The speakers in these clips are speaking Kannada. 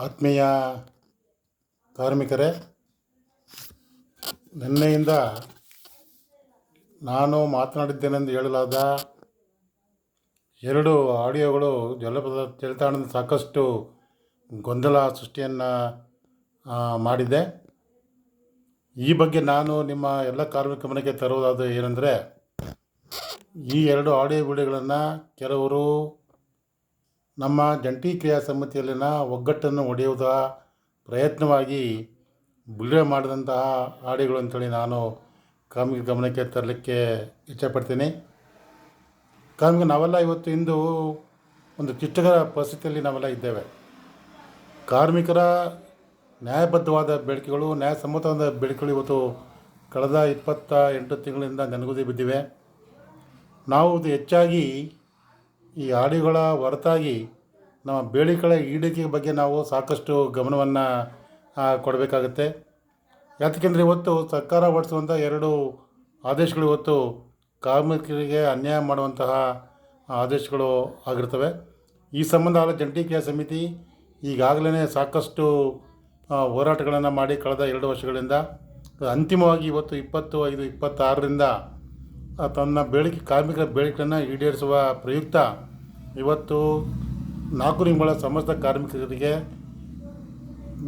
ಆತ್ಮೀಯ ಕಾರ್ಮಿಕರೇ, ನಿನ್ನೆಯಿಂದ ನಾನು ಮಾತನಾಡಿದ್ದೇನೆಂದು ಹೇಳಲಾದ ಎರಡು ಆಡಿಯೋಗಳು ಜನಪದ ಜಾಲತಾಣದಲ್ಲಿ ಸಾಕಷ್ಟು ಗೊಂದಲ ಸೃಷ್ಟಿಯನ್ನು ಮಾಡಿದೆ. ಈ ಬಗ್ಗೆ ನಾನು ನಿಮ್ಮ ಎಲ್ಲ ಕಾರ್ಮಿಕ ಗಮನಕ್ಕೆ ತರುವುದಾದ ಏನೆಂದರೆ, ಈ ಎರಡು ಆಡಿಯೋ ವಿಡಿಯೋಗಳನ್ನು ಕೆಲವರು ನಮ್ಮ ಜಂಟಿ ಕ್ರಿಯಾ ಸಮಿತಿಯಲ್ಲಿನ ಒಗ್ಗಟ್ಟನ್ನು ಒಡೆಯುವುದ ಪ್ರಯತ್ನವಾಗಿ ಬಿಡುಗಡೆ ಮಾಡಿದಂತಹ ಆಡಿಯೋಗಳು ಅಂತೇಳಿ ನಾನು ಕಾರ್ಮಿಕ ಗಮನಕ್ಕೆ ತರಲಿಕ್ಕೆ ಇಚ್ಛೆಪಡ್ತೀನಿ. ನಾವೆಲ್ಲ ಇಂದು ಒಂದು ಕ್ಲಿಷ್ಟಕರ ಪರಿಸ್ಥಿತಿಯಲ್ಲಿ ನಾವೆಲ್ಲ ಇದ್ದೇವೆ. ಕಾರ್ಮಿಕರ ನ್ಯಾಯಬದ್ಧವಾದ ಬೇಡಿಕೆಗಳು, ನ್ಯಾಯಸಮ್ಮತವಾದ ಬೇಡಿಕೆಗಳು ಇವತ್ತು ಕಳೆದ 28 ತಿಂಗಳಿಂದ ನೆನಗುದಿ ಬಿದ್ದಿವೆ. ನಾವು ಹೆಚ್ಚಾಗಿ ಈ ಆಡಿಯೋಗಳ ಹೊರತಾಗಿ ನಮ್ಮ ಬೇಡಿಕೆಗಳ ಈಡೇರಿಕೆ ಬಗ್ಗೆ ನಾವು ಸಾಕಷ್ಟು ಗಮನವನ್ನು ಕೊಡಬೇಕಾಗುತ್ತೆ. ಯಾಕೆಂದರೆ ಇವತ್ತು ಸರ್ಕಾರ ಹೊರಡಿಸುವಂಥ ಎರಡು ಆದೇಶಗಳು ಇವತ್ತು ಕಾರ್ಮಿಕರಿಗೆ ಅನ್ಯಾಯ ಮಾಡುವಂತಹ ಆದೇಶಗಳು ಆಗಿರ್ತವೆ. ಈ ಸಂಬಂಧ ಜಂಟಿ ಕ್ರಿಯಾ ಸಮಿತಿ ಈಗಾಗಲೇ ಸಾಕಷ್ಟು ಹೋರಾಟಗಳನ್ನು ಮಾಡಿ ಕಳೆದ 2 ವರ್ಷಗಳಿಂದ ಅಂತಿಮವಾಗಿ ಇವತ್ತು 25/26ರಿಂದ ತನ್ನ ಕಾರ್ಮಿಕರ ಬೇಡಿಕೆಯನ್ನು ಈಡೇರಿಸುವ ಪ್ರಯುಕ್ತ ಇವತ್ತು 4 ತಿಂಗಳ ಸಮಸ್ತ ಕಾರ್ಮಿಕರಿಗೆ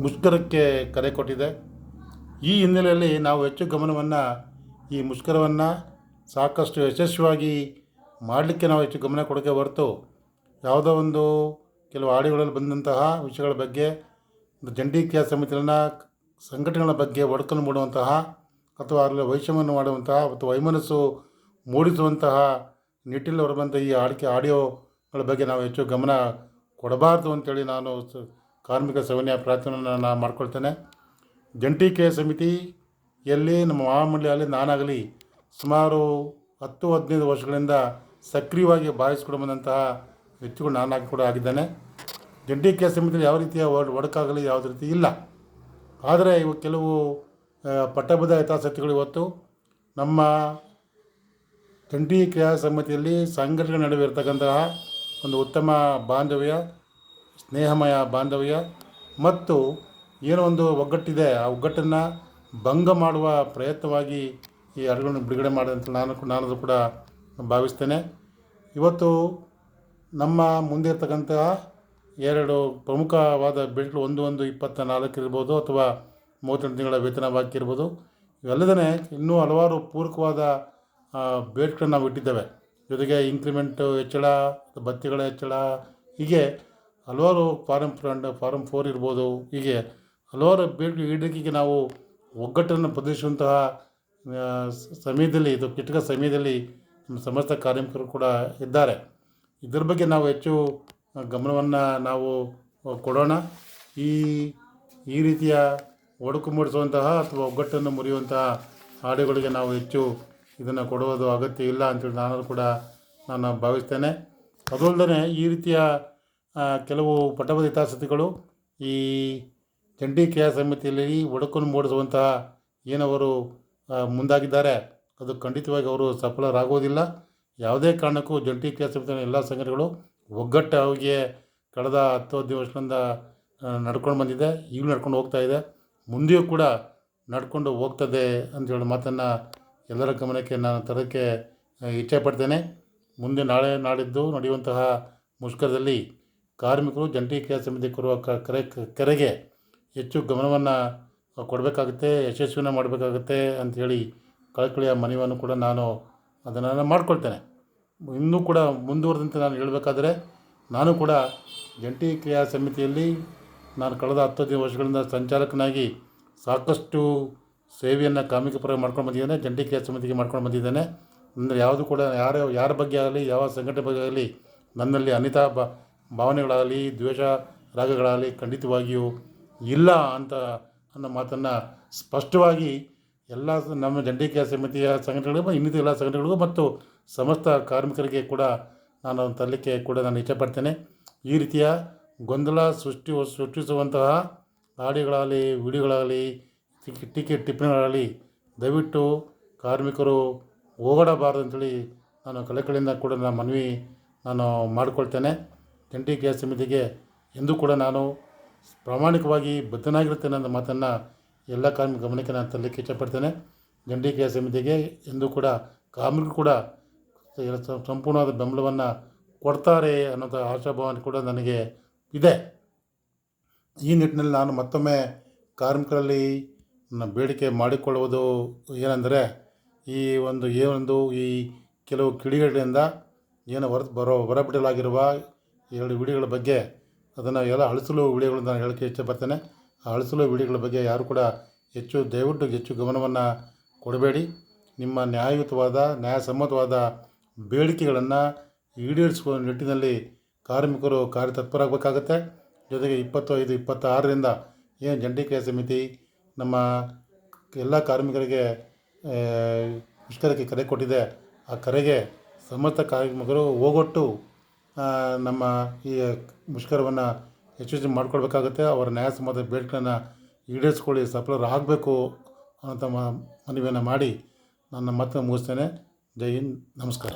ಮುಷ್ಕರಕ್ಕೆ ಕರೆ ಕೊಟ್ಟಿದೆ. ಈ ಹಿನ್ನೆಲೆಯಲ್ಲಿ ನಾವು ಹೆಚ್ಚು ಗಮನವನ್ನು ಈ ಮುಷ್ಕರವನ್ನು ಸಾಕಷ್ಟು ಯಶಸ್ವಿಯಾಗಿ ಮಾಡಲಿಕ್ಕೆ ನಾವು ಹೆಚ್ಚು ಗಮನ ಕೊಡೋಕ್ಕೆ ಹೊರತು ಯಾವುದೋ ಒಂದು ಕೆಲವು ಆಡಿಯೋಗಳಲ್ಲಿ ಬಂದಂತಹ ವಿಷಯಗಳ ಬಗ್ಗೆ ಜಂಟಿ ಕ್ರಿಯಾ ಸಮಿತಿಯನ್ನು ಸಂಘಟನೆಗಳ ಬಗ್ಗೆ ಒಡಕನ್ನು ಮೂಡುವಂತಹ ಅಥವಾ ಅದರಲ್ಲಿ ವೈಷಮ್ಯವನ್ನು ಮಾಡುವಂತಹ ಅಥವಾ ವೈಮನಸ್ಸು ಮೂಡಿಸುವಂತಹ ನಿಟ್ಟಿನಲ್ಲಿ ಹೊರಬಂದ ಈ ಆಡಿಯೋಗಳ ಬಗ್ಗೆ ನಾವು ಹೆಚ್ಚು ಗಮನ ಕೊಡಬಾರ್ದು ಅಂತೇಳಿ ನಾನು ಕಾರ್ಮಿಕ ಸವಿನಯ ಪ್ರಾರ್ಥನೆಯನ್ನು ನಾನು ಮಾಡ್ಕೊಳ್ತೇನೆ. ಜಂಟಿ ಕ್ರಿಯಾ ಸಮಿತಿಯಲ್ಲಿ ನಮ್ಮ ಮಹಾಮಂಡಳಿಯಲ್ಲಿ ನಾನಾಗಲಿ ಸುಮಾರು 10-15 ವರ್ಷಗಳಿಂದ ಸಕ್ರಿಯವಾಗಿ ಭಾವಿಸಿಕೊಂಡು ಬಂದಂತಹ ವ್ಯಕ್ತಿಗಳು ನಾನಾಗಿ ಕೂಡ ಆಗಿದ್ದೇನೆ. ಜಂಟಿ ಕ್ರಿಯಾ ಸಮಿತಿಯಲ್ಲಿ ಯಾವ ರೀತಿಯ ಒಡಕಾಗಲಿ ಯಾವುದೇ ರೀತಿ ಇಲ್ಲ. ಆದರೆ ಇವು ಕೆಲವು ಪಟ್ಟಬದ್ಧ ಹಿತಾಸಕ್ತಿಗಳು ಇವತ್ತು ನಮ್ಮ ಜಂಟಿ ಕ್ರಿಯಾ ಸಮಿತಿಯಲ್ಲಿ ಸಂಘಟನೆಗಳ ನಡುವೆ ಇರತಕ್ಕಂತಹ ಒಂದು ಉತ್ತಮ ಬಾಂಧವ್ಯ, ಸ್ನೇಹಮಯ ಬಾಂಧವ್ಯ ಮತ್ತು ಏನೋ ಒಂದು ಒಗ್ಗಟ್ಟಿದೆ, ಆ ಒಗ್ಗಟ್ಟನ್ನು ಭಂಗ ಮಾಡುವ ಪ್ರಯತ್ನವಾಗಿ ಈ ಹಾಡುಗಳನ್ನು ಬಿಡುಗಡೆ ಮಾಡಿದಂತ ನಾನು ಕೂಡ ಭಾವಿಸ್ತೇನೆ. ಇವತ್ತು ನಮ್ಮ ಮುಂದೆ ಇರ್ತಕ್ಕಂತಹ 2 ಪ್ರಮುಖವಾದ ಬೇಡಿಕೆಗಳು 1/1/24 ಇರ್ಬೋದು ಅಥವಾ 38 ತಿಂಗಳ ವೇತನ ಬಾಕಿ ಇರ್ಬೋದು. ಇವೆಲ್ಲದೇ ಇನ್ನೂ ಹಲವಾರು ಪೂರಕವಾದ ಬೇಡಿಕೆಗಳನ್ನು ನಾವು ಇಟ್ಟಿದ್ದೇವೆ. ಜೊತೆಗೆ ಇನ್ಕ್ರಿಮೆಂಟು ಹೆಚ್ಚಳ, ಭತ್ಯೆಗಳ ಹೆಚ್ಚಳ, ಹೀಗೆ ಹಲವಾರು ಫಾರಮ್ 4 ಇರ್ಬೋದು. ಹೀಗೆ ಹಲವಾರು ಬೇಡಿಕೆ ಈಡೇರಿಕೆಗೆ ನಾವು ಒಗ್ಗಟ್ಟನ್ನು ಪ್ರದರ್ಶಿಸುವಂತಹ ಸಮಯದಲ್ಲಿ, ಇದು ಕ್ಲಿಷ್ಟಕ ಸಮಯದಲ್ಲಿ ನಮ್ಮ ಸಮಸ್ತ ಕಾರ್ಮಿಕರು ಕೂಡ ಇದ್ದಾರೆ. ಇದರ ಬಗ್ಗೆ ನಾವು ಹೆಚ್ಚು ಗಮನವನ್ನು ನಾವು ಕೊಡೋಣ. ಈ ರೀತಿಯ ಒಡಕು ಮೂಡಿಸುವಂತಹ ಅಥವಾ ಒಗ್ಗಟ್ಟನ್ನು ಮುರಿಯುವಂತಹ ಆಡಿಯೋಗಳಿಗೆ ನಾವು ಹೆಚ್ಚು ಇದನ್ನು ಕೊಡುವುದು ಅಗತ್ಯ ಇಲ್ಲ ಅಂತೇಳಿ ನಾನು ಭಾವಿಸ್ತೇನೆ. ಅದಲ್ಲದೆ ಈ ರೀತಿಯ ಕೆಲವು ಪಟ್ಟಬದ್ಧ ಹಿತಾಸಕ್ತಿಗಳು ಈ ಜಂಟಿ ಕ್ರಿಯಾ ಸಮಿತಿಯಲ್ಲಿ ಒಡಕನ್ನು ಮೂಡಿಸುವಂತಹ ಏನವರು ಮುಂದಾಗಿದ್ದಾರೆ ಅದು ಖಂಡಿತವಾಗಿ ಅವರು ಸಫಲರಾಗುವುದಿಲ್ಲ. ಯಾವುದೇ ಕಾರಣಕ್ಕೂ ಜಂಟಿ ಕ್ರಿಯಾ ಸಮಿತಿಯ ಎಲ್ಲ ಸಂಘಟನೆಗಳು ಒಗ್ಗಟ್ಟಾಗಿ ಕಳೆದ 10-15 ವರ್ಷಗಳಿಂದ ನಡ್ಕೊಂಡು ಬಂದಿದೆ, ಈಗಲೂ ನಡ್ಕೊಂಡು ಹೋಗ್ತಾ ಇದೆ, ಮುಂದೆಯೂ ಕೂಡ ನಡ್ಕೊಂಡು ಹೋಗ್ತದೆ ಅಂತೇಳಿ ಮಾತನ್ನು ಎಲ್ಲರ ಗಮನಕ್ಕೆ ನಾನು ತರೋಕ್ಕೆ ಇಚ್ಛೆಪಡ್ತೇನೆ. ಮುಂದೆ ನಾಳೆ ನಾಡಿದ್ದು ನಡೆಯುವಂತಹ ಮುಷ್ಕರದಲ್ಲಿ ಕಾರ್ಮಿಕರು ಜಂಟಿ ಕ್ರಿಯಾ ಸಮಿತಿ ಕೊಡುವ ಕರೆಗೆ ಹೆಚ್ಚು ಗಮನವನ್ನು ಕೊಡಬೇಕಾಗುತ್ತೆ, ಯಶಸ್ವಿನ ಮಾಡಬೇಕಾಗುತ್ತೆ ಅಂಥೇಳಿ ಕಳಕಳಿಯ ಮನವಿಯನ್ನು ಕೂಡ ನಾನು ಅದನ್ನು ಮಾಡಿಕೊಳ್ತೇನೆ. ಇನ್ನೂ ಕೂಡ ಮುಂದುವರೆದಂತೆ ನಾನು ಹೇಳಬೇಕಾದ್ರೆ, ನಾನು ಕೂಡ ಜಂಟಿ ಕ್ರಿಯಾ ಸಮಿತಿಯಲ್ಲಿ ನಾನು ಕಳೆದ 10 ವರ್ಷಗಳಿಂದ ಸಂಚಾಲಕನಾಗಿ ಸಾಕಷ್ಟು ಸೇವೆಯನ್ನು ಕಾರ್ಮಿಕ ಪರ ಮಾಡ್ಕೊಂಡು ಬಂದಿದ್ದೇನೆ, ಜಂಟಿ ಕ್ರಿಯಾ ಸಮಿತಿಗೆ ಮಾಡ್ಕೊಂಡು ಬಂದಿದ್ದೇನೆ. ಅಂದರೆ ಯಾವುದು ಕೂಡ ಯಾರ ಬಗ್ಗೆ ಆಗಲಿ, ಯಾವ ಸಂಘಟನೆ ಬಗ್ಗೆ ಆಗಲಿ ನನ್ನಲ್ಲಿ ಅನಿತಾ ಭಾವನೆಗಳಾಗಲಿ, ದ್ವೇಷ ರಾಗಗಳಾಗಲಿ ಖಂಡಿತವಾಗಿಯೂ ಇಲ್ಲ ಅನ್ನೋ ಮಾತನ್ನು ಸ್ಪಷ್ಟವಾಗಿ ಎಲ್ಲ ನಮ್ಮ ಜಂಟಿ ಕ್ರಿಯಾ ಸಮಿತಿಯ ಸಂಘಟನೆಗಳಿಗೂ, ಇನ್ನಿತರ ಎಲ್ಲ ಸಂಘಟನೆಗಳಿಗೂ ಮತ್ತು ಸಮಸ್ತ ಕಾರ್ಮಿಕರಿಗೆ ಕೂಡ ನಾನು ತರಲಿಕ್ಕೆ ಕೂಡ ನಾನು ಇಚ್ಛೆಪಡ್ತೇನೆ. ಈ ರೀತಿಯ ಗೊಂದಲ ಸೃಷ್ಟಿಸುವಂತಹ ಆಡಿಯೋಗಳಾಗಲಿ, ವಿಡಿಯೋಗಳಾಗಲಿ, ಟಿಪ್ಪಣಿಗಳಾಗಲಿ ದಯವಿಟ್ಟು ಕಾರ್ಮಿಕರು ಹೋಗಡಬಾರ್ದು ಅಂತೇಳಿ ನಾನು ಕಳಕಳಿಯಿಂದ ಕೂಡ ಮನವಿ ಮಾಡಿಕೊಳ್ತೇನೆ. ಜಂಟಿ ಕ್ರಿಯಾ ಸಮಿತಿಗೆ ಎಂದೂ ಕೂಡ ನಾನು ಪ್ರಾಮಾಣಿಕವಾಗಿ ಬದ್ಧನಾಗಿರುತ್ತೇನೆ ಅನ್ನೋ ಮಾತನ್ನು ಎಲ್ಲ ಕಾರ್ಮಿಕ ಗಮನಕ್ಕೆ ನಾನು ತರಲಿಕ್ಕೆ ಇಷ್ಟಪಡ್ತೇನೆ. ಜಂಟಿ ಕ್ರಿಯಾ ಸಮಿತಿಗೆ ಎಂದೂ ಕೂಡ ಕಾರ್ಮಿಕರು ಕೂಡ ಸಂಪೂರ್ಣವಾದ ಬೆಂಬಲವನ್ನು ಕೊಡ್ತಾರೆ ಅನ್ನೋಂಥ ಆಶಾಭಾವನೆ ಕೂಡ ನನಗೆ ಇದೆ. ಈ ನಿಟ್ಟಿನಲ್ಲಿ ನಾನು ಮತ್ತೊಮ್ಮೆ ಕಾರ್ಮಿಕರಲ್ಲಿ ಬೇಡಿಕೆ ಮಾಡಿಕೊಳ್ಳುವುದು ಏನೆಂದರೆ, ಈ ಕೆಲವು ಕಿಡಿಗಳಿಂದ ಏನು ಹೊರಬಿಡಲಾಗಿರುವ 2 ವಿಡಿಯೋಗಳ ಬಗ್ಗೆ ಅದನ್ನು ಎಲ್ಲ ಅಳಿಸಲು ವಿಡಿಯೋಗಳನ್ನು ನಾನು ಹೇಳೋಕ್ಕೆ ಇಷ್ಟಪಡ್ತೇನೆ. ಆ ಅಳಿಸಲು ವಿಡಿಯೋಗಳ ಬಗ್ಗೆ ಯಾರು ಕೂಡ ದಯವಿಟ್ಟು ಹೆಚ್ಚು ಗಮನವನ್ನು ಕೊಡಬೇಡಿ. ನಿಮ್ಮ ನ್ಯಾಯಸಮ್ಮತವಾದ ಬೇಡಿಕೆಗಳನ್ನು ಈಡೇರಿಸುವ ನಿಟ್ಟಿನಲ್ಲಿ ಕಾರ್ಮಿಕರು ಕಾರ್ಯತತ್ಪರಾಗಬೇಕಾಗತ್ತೆ. ಜೊತೆಗೆ 25-26ರಿಂದ ಏನು ಜಂಟಿ ಕ್ರಿಯಾ ಸಮಿತಿ ನಮ್ಮ ಎಲ್ಲ ಕಾರ್ಮಿಕರಿಗೆ ಮುಷ್ಕರಕ್ಕೆ ಕರೆ ಕೊಟ್ಟಿದೆ, ಆ ಕರೆಗೆ ಸಮಸ್ತ ಕಾರ್ಮಿಕರು ಹೋಗೊಟ್ಟು ನಮ್ಮ ಈ ಮುಷ್ಕರವನ್ನು ಯಶಸ್ವಿ ಮಾಡಿಕೊಳ್ಬೇಕಾಗುತ್ತೆ. ಅವರ ನ್ಯಾಯಸಮ್ಮತ ಬೇಡಿಕೆಗಳನ್ನು ಈಡೇರಿಸ್ಕೊಳ್ಳಿ, ಸಫಲರಾಗಬೇಕು ಅನ್ನೋಂಥ ಮನವಿಯನ್ನು ಮಾಡಿ ನನ್ನ ಮಾತನ್ನು ಮುಗಿಸ್ತೇನೆ. ಜೈ ಹಿಂದ್, ನಮಸ್ಕಾರ.